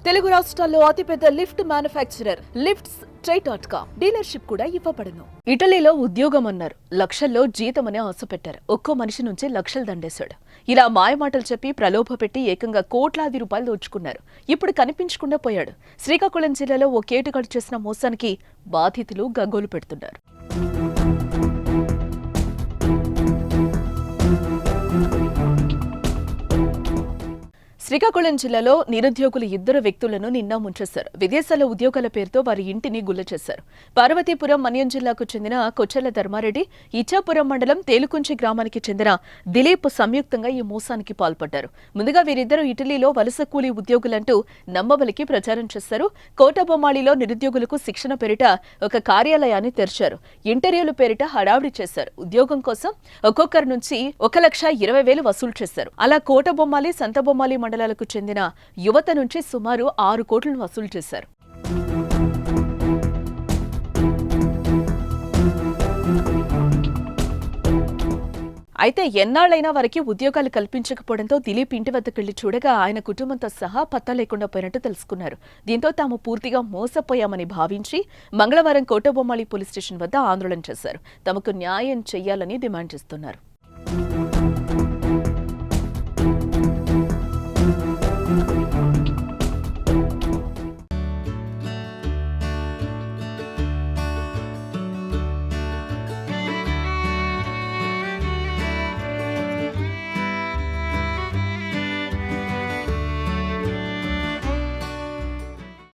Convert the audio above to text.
తెలుగు రాష్ట్రాల్లో అతిపెద్ద lift manufacturer lifts ట్రై.com dealership కూడా ఇవ్వబడును. ఇటలీలో ఉద్యోగం అన్నారు, లక్షల్లో జీతమని ఆశ పెట్టారు. ఒక్కో మనిషి నుంచి లక్షలు దండేశాడు. ఇలా మాయమాటలు చెప్పి ప్రలోభ పెట్టి ఏకంగా కోట్లాది రూపాయలు దోచుకున్నారు. ఇప్పుడు కనిపించకుండా పోయాడు. శ్రీకాకుళం జిల్లాలో ఓ కేటుగాడు చేసిన మోసానికి బాధితులు గగ్గోలు పెడుతున్నారు. శ్రీకాకుళం జిల్లాలో నిరుద్యోగులు ఇద్దరు వ్యక్తులను నిన్న ముంచేశారు. విదేశాల ఉద్యోగాల పేరుతో వారి ఇంటిని గుల్ల చేశారు. పార్వతీపురం మన్యం జిల్లాకు చెందిన కొచ్చెల ధర్మారెడ్డి, ఇచ్చాపురం మండలం తేలుకుంచి గ్రామానికి చెందిన దిలీప్ సంయుక్తంగా ఈ మోసానికి పాల్పడ్డారు. ముందుగా వీరిద్దరూ ఇటలీలో వలస కూలీ ఉద్యోగులంటూ నమ్మబలికి ప్రచారం చేశారు. కోటబొమ్మాళిలో నిరుద్యోగులకు శిక్షణ పేరిట ఒక కార్యాలయాన్ని తెరిచారు. ఇంటర్వ్యూల పేరిట హడావిడి చేశారు. ఉద్యోగం కోసం ఒక్కొక్కరి నుంచి 1,20,000 వసూలు చేశారు. అలా కోటబొమ్మాళి, సంతబొమ్మాళి మండలాలకు చెందిన యువత నుంచి సుమారు 6 కోట్లను వసూలు చేశారు. అయితే ఎన్నాళ్లైనా వారికి ఉద్యోగాలు కల్పించకపోవడంతో దిలీప్ ఇంటి వద్దకెళ్లి చూడగా ఆయన కుటుంబంతో సహా పత్తా లేకుండా పోయినట్టు తెలుసుకున్నారు. దీంతో తాము పూర్తిగా మోసపోయామని భావించి మంగళవారం కోటబొమ్మాళి పోలీస్ స్టేషన్ వద్ద ఆందోళన చేశారు. తమకు న్యాయం చేయాలని డిమాండ్ చేస్తున్నారు.